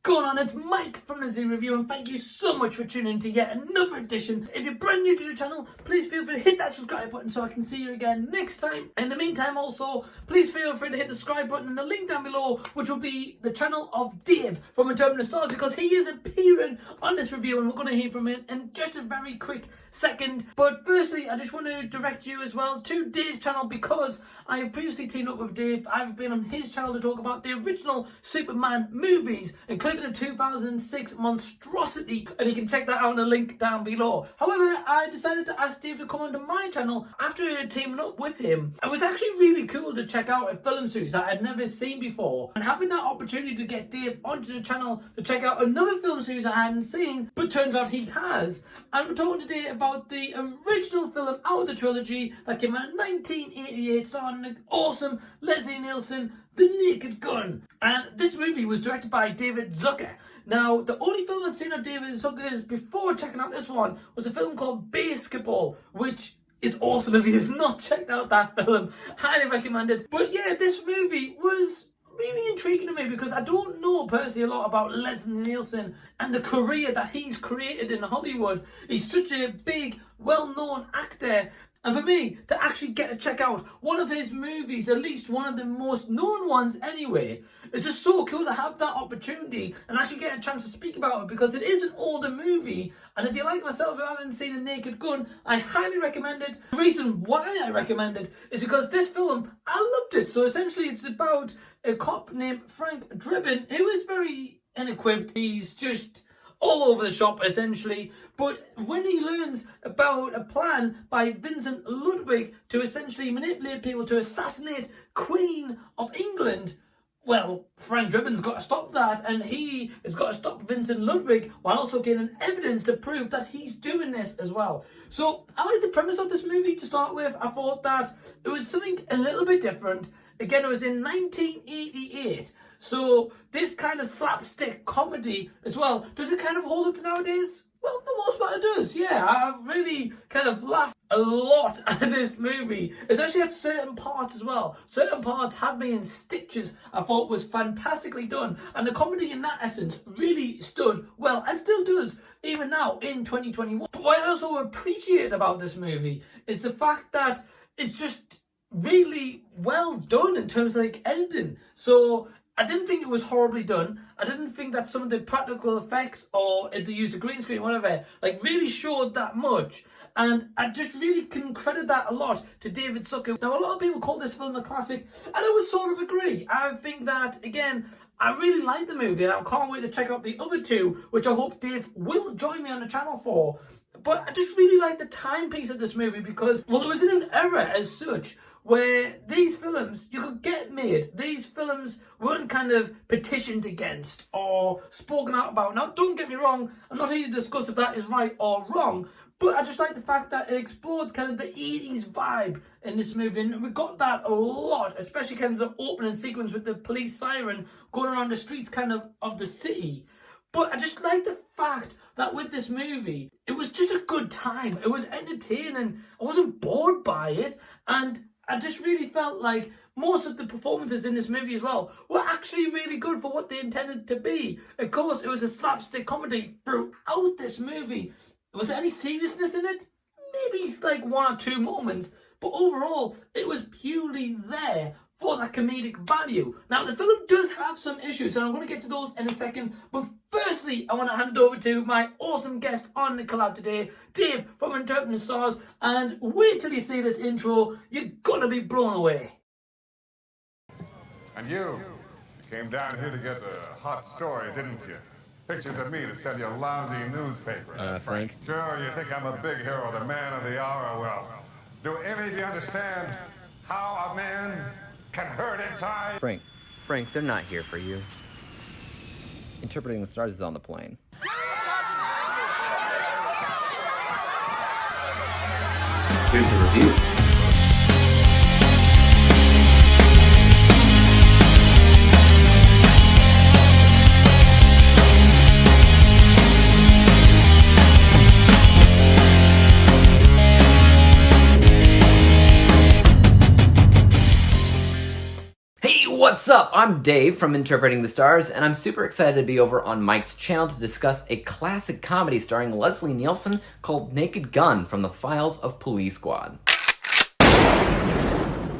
going on? It's Mike from the Z Review, and thank you so much for tuning in to yet another edition. If you're brand new to the channel, please feel free to hit that subscribe button so I can see you again next time. In the meantime, also, please feel free to hit the subscribe button and the link down below, which will be the channel of Dave from Untitled Chapter, because he is appearing on this review, and we're going to hear from him in just a very quick second. But firstly, I just want to direct you as well to Dave's channel, because I have previously teamed up with Dave. I've been on his channel to talk about the original Superman movies, including the 2006 monstrosity, and you can check that out in the link down below. However, I decided to ask Dave to come onto my channel after teaming up with him. It was actually really cool to check out a film series that I'd never seen before, and having that opportunity to get Dave onto the channel to check out another film series I hadn't seen, but turns out he has. And we're talking today about the original film out of the trilogy that came out in 1988, starring the awesome Leslie Nielsen, The Naked Gun. And this movie was directed by David Zucker. Now, the only film I'd seen of David Zucker's before checking out this one was a film called BASEketball, which is awesome. If you've not checked out that film, highly recommended. But yeah, this movie was really intriguing to me because I don't know personally a lot about Leslie Nielsen and the career that he's created in Hollywood. He's such a big, well-known actor. And for me, to actually get to check out one of his movies, at least one of the most known ones anyway, it's just so cool to have that opportunity and actually get a chance to speak about it, because it is an older movie. And if you like myself who haven't seen The Naked Gun, I highly recommend it. The reason why I recommend it is because this film, I loved it. So essentially it's about a cop named Frank Drebin, who is very inequipped. He's just all over the shop, essentially. But when he learns about a plan by Vincent Ludwig to essentially manipulate people to assassinate Queen of England, well, Frank Drebin's got to stop that, and he has got to stop Vincent Ludwig while also getting evidence to prove that he's doing this as well. So I like the premise of this movie to start with. I thought that it was something a little bit different. Again, it was in 1988. So this kind of slapstick comedy as well, does it kind of hold up to nowadays? Well, for the most part it does, yeah. I've really kind of laughed a lot at this movie, especially at certain parts as well. Certain parts had me in stitches. I thought was fantastically done, and the comedy in that essence really stood well, and still does, even now in 2021. But what I also appreciate about this movie is the fact that it's just really well done in terms of like editing. So I didn't think it was horribly done. I didn't think that some of the practical effects or the use of green screen, whatever, like really showed that much. And I just really can credit that a lot to David Zucker. Now, a lot of people call this film a classic, and I would sort of agree. I think that, again, I really like the movie, and I can't wait to check out the other two, which I hope Dave will join me on the channel for. But I just really like the timepiece of this movie because, well, it was in an era as such where these films, you could get made. These films weren't kind of petitioned against or spoken out about. Now, don't get me wrong, I'm not here to discuss if that is right or wrong, but I just like the fact that it explored kind of the 80s vibe in this movie, and we got that a lot, especially kind of the opening sequence with the police siren going around the streets kind of the city. But I just like the fact that with this movie, it was just a good time. It was entertaining. I wasn't bored by it, and I just really felt like most of the performances in this movie as well were actually really good for what they intended to be. Of course, it was a slapstick comedy throughout this movie. Was there any seriousness in it? Maybe it's like one or two moments, but overall, it was purely there for that comedic value. Now, the film does have some issues, and I'm going to get to those in a second, but firstly, I want to hand it over to my awesome guest on the collab today, Dave from Untitled Chapter, and wait till you see this intro, you're going to be blown away. And you came down here to get a hot story, didn't you? Pictures of me to sell your lousy newspapers. Frank? Sure, you think I'm a big hero, the man of the hour. Well, do any of you understand how a man can hurt inside? Frank, they're not here for you. Interpreting the Stars is on the plane. Here's the review. What's up? I'm Dave from Interpreting the Stars, and I'm super excited to be over on Mike's channel to discuss a classic comedy starring Leslie Nielsen called Naked Gun from the Files of Police Squad.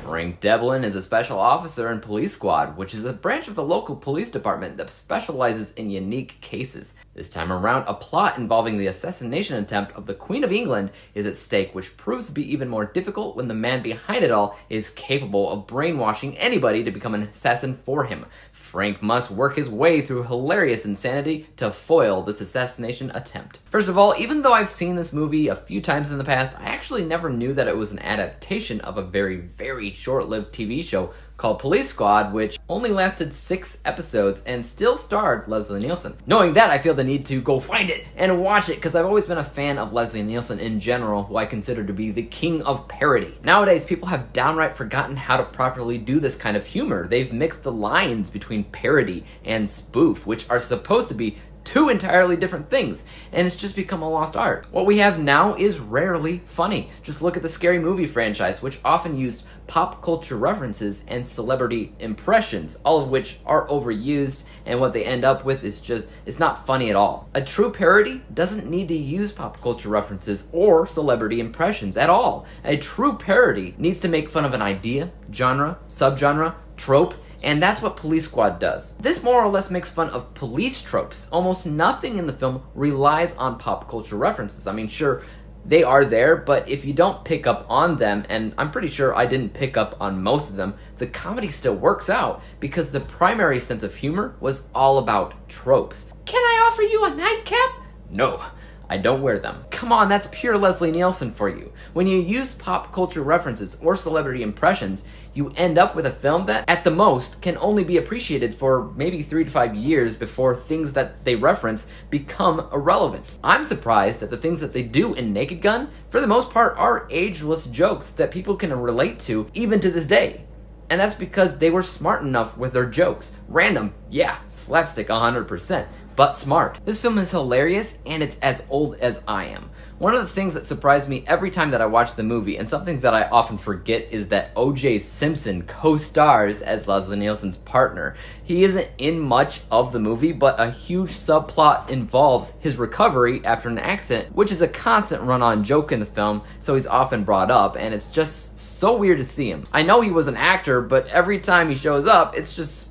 Frank Drebin is a special officer in Police Squad, which is a branch of the local police department that specializes in unique cases. This time around, a plot involving the assassination attempt of the Queen of England is at stake, which proves to be even more difficult when the man behind it all is capable of brainwashing anybody to become an assassin for him. Frank must work his way through hilarious insanity to foil this assassination attempt. First of all, even though I've seen this movie a few times in the past, I actually never knew that it was an adaptation of a very short-lived TV show called Police Squad, which only lasted 6 episodes and still starred Leslie Nielsen. Knowing that, I feel the need to go find it and watch it, because I've always been a fan of Leslie Nielsen in general, who I consider to be the king of parody. Nowadays, people have downright forgotten how to properly do this kind of humor. They've mixed the lines between parody and spoof, which are supposed to be two entirely different things, and it's just become a lost art. What we have now is rarely funny. Just look at the Scary Movie franchise, which often used pop culture references and celebrity impressions, all of which are overused, and what they end up with is it's not funny at all. A true parody doesn't need to use pop culture references or celebrity impressions at all. A true parody needs to make fun of an idea, genre, subgenre, trope, and that's what Police Squad does. This more or less makes fun of police tropes. Almost nothing in the film relies on pop culture references. I mean, sure, they are there, but if you don't pick up on them, and I'm pretty sure I didn't pick up on most of them, the comedy still works out because the primary sense of humor was all about tropes. Can I offer you a nightcap? No, I don't wear them. Come on, that's pure Leslie Nielsen for you. When you use pop culture references or celebrity impressions, you end up with a film that, at the most, can only be appreciated for maybe 3 to 5 years before things that they reference become irrelevant. I'm surprised that the things that they do in Naked Gun, for the most part, are ageless jokes that people can relate to even to this day. And that's because they were smart enough with their jokes. Random, yeah, slapstick 100%, but smart. This film is hilarious, and it's as old as I am. One of the things that surprised me every time that I watch the movie, and something that I often forget, is that O.j Simpson co-stars as Leslie Nielsen's partner. He isn't in much of the movie, but a huge subplot involves his recovery after an accident, which is a constant run-on joke in the film, so he's often brought up, and it's just so weird to see him. I know he was an actor, but every time he shows up, it's just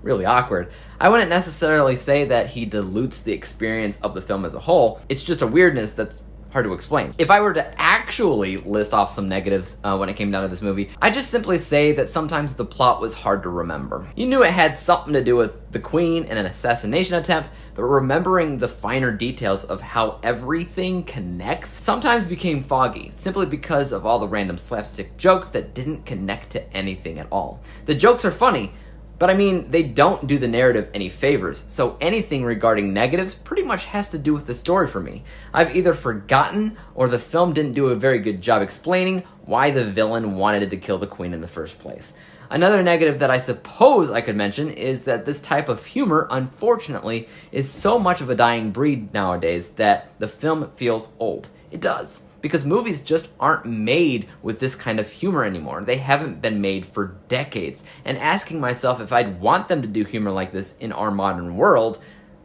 really awkward. I wouldn't necessarily say that he dilutes the experience of the film as a whole. It's just a weirdness that's hard to explain. If I were to actually list off some negatives when it came down to this movie, I'd just simply say that sometimes the plot was hard to remember. You knew it had something to do with the Queen and an assassination attempt, but remembering the finer details of how everything connects sometimes became foggy, simply because of all the random slapstick jokes that didn't connect to anything at all. The jokes are funny, but I mean, they don't do the narrative any favors, so anything regarding negatives pretty much has to do with the story for me. I've either forgotten, or the film didn't do a very good job explaining why the villain wanted to kill the Queen in the first place. Another negative that I suppose I could mention is that this type of humor, unfortunately, is so much of a dying breed nowadays that the film feels old. It does. Because movies just aren't made with this kind of humor anymore. They haven't been made for decades. And asking myself if I'd want them to do humor like this in our modern world,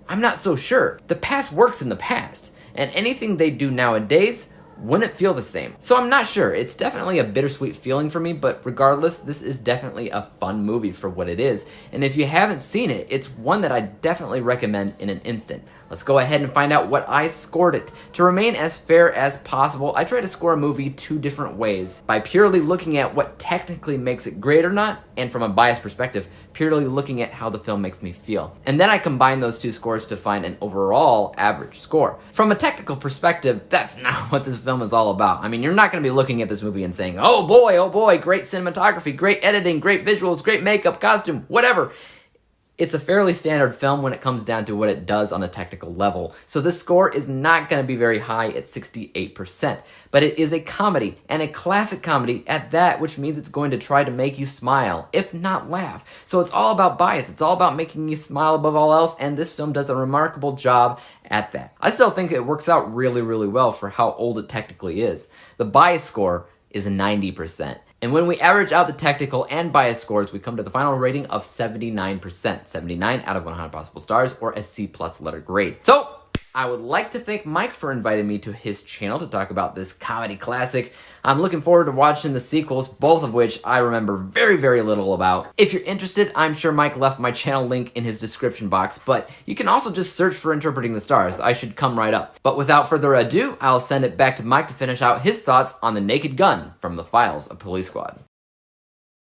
I'm not so sure. The past works in the past, and anything they do nowadays wouldn't feel the same. So I'm not sure. It's definitely a bittersweet feeling for me, but regardless, this is definitely a fun movie for what it is. And if you haven't seen it, it's one that I definitely recommend in an instant. Let's go ahead and find out what I scored it. To remain as fair as possible, I try to score a movie 2 different ways. By purely looking at what technically makes it great or not, and from a biased perspective, purely looking at how the film makes me feel. And then I combine those 2 scores to find an overall average score. From a technical perspective, that's not what this film is all about. I mean, you're not going to be looking at this movie and saying, oh boy, great cinematography, great editing, great visuals, great makeup, costume, whatever. It's a fairly standard film when it comes down to what it does on a technical level. So this score is not going to be very high at 68%. But it is a comedy, and a classic comedy at that, which means it's going to try to make you smile, if not laugh. So it's all about bias. It's all about making you smile above all else, and this film does a remarkable job at that. I still think it works out really well for how old it technically is. The bias score is 90%. And when we average out the technical and bias scores, we come to the final rating of 79%. 79 out of 100 possible stars, or a C+ letter grade. So, I would like to thank Mike for inviting me to his channel to talk about this comedy classic. I'm looking forward to watching the sequels, both of which I remember very, very little about. If you're interested, I'm sure Mike left my channel link in his description box, but you can also just search for Interpreting the Stars. I should come right up. But without further ado, I'll send it back to Mike to finish out his thoughts on The Naked Gun from the files of Police Squad.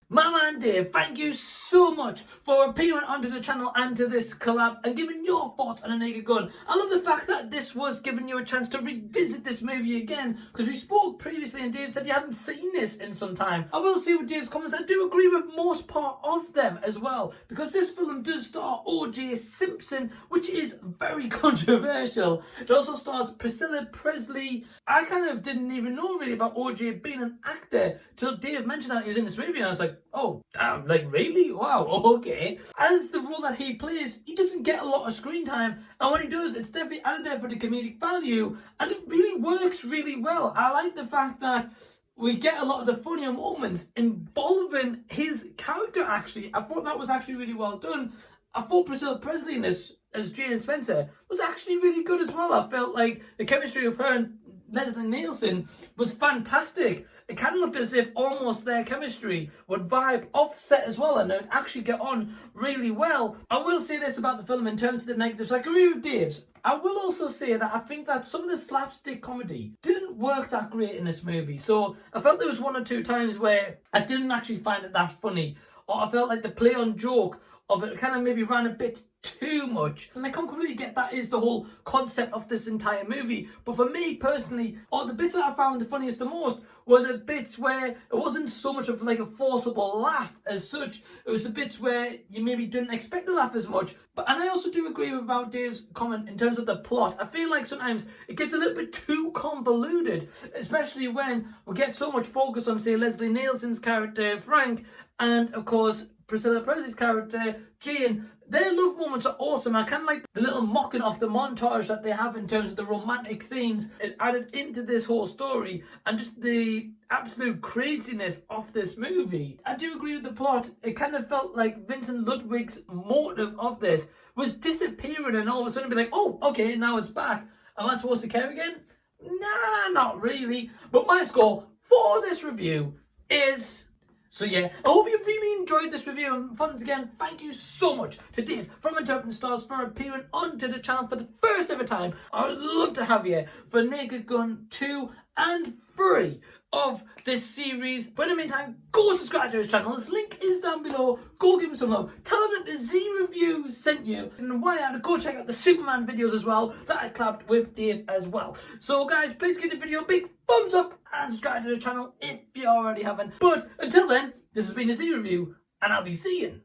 My man Dave, thank you so much for appearing onto the channel and to this collab and giving your thoughts on A Naked Gun. I love the fact that this was giving you a chance to revisit this movie again, because we spoke previously and Dave said you hadn't seen this in some time. I will see with Dave's comments, I do agree with most part of them as well, because this film does star O.j Simpson, which is very controversial. It also stars Priscilla, Presley. I kind of didn't even know really about O.j being an actor till Dave mentioned that he was in this movie, and I was like, oh, damn, like really? Wow, okay. As the role that he plays, he doesn't get a lot of screen time, and when he does, it's definitely added there for the comedic value, and it really works really well. I like the fact that we get a lot of the funnier moments involving his character, actually. I thought that was actually really well done. I thought Priscilla Presley in this, as Jane Spencer, was actually really good as well. I felt like the chemistry of her and Leslie Nielsen was fantastic. It kind of looked as if almost their chemistry would vibe offset as well, and they'd actually get on really well. I will say this about the film in terms of the negatives. I agree with Dave's. I will also say that I think that some of the slapstick comedy didn't work that great in this movie. So I felt there was one or two times where I didn't actually find it that funny, or I felt like the play on joke of it kind of maybe ran a bit too much. And I can't completely get that is the whole concept of this entire movie. But for me personally, the bits that I found the funniest the most were the bits where it wasn't so much of like a forcible laugh as such. It was the bits where you maybe didn't expect to laugh as much. And I also do agree with about Dave's comment in terms of the plot. I feel like sometimes it gets a little bit too convoluted, especially when we get so much focus on, say, Leslie Nielsen's character, Frank, and of course, Priscilla Presley's character, Jane. Their love moments are awesome. I kind of like the little mocking of the montage that they have in terms of the romantic scenes. It added into this whole story and just the absolute craziness of this movie. I do agree with the plot. It kind of felt like Vincent Ludwig's motive of this was disappearing and all of a sudden be like, oh, okay, now it's back. Am I supposed to care again? Nah, not really. But my score for this review is... So yeah, I hope you really enjoyed this review, and once again, thank you so much to Dave from Interpreting the Stars for appearing onto the channel for the first ever time. I would love to have you for Naked Gun 2 and 3 of this series. But in the meantime, go subscribe to his channel. His link is down below. Go give him some love. Tell him that the Z Review sent you. And why not go check out the Superman videos as well that I collabed with Dave as well. So guys, please give the video a big thumbs up and subscribe to the channel if you already haven't. But until then, this has been a Z Review, and I'll be seeing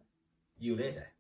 you later.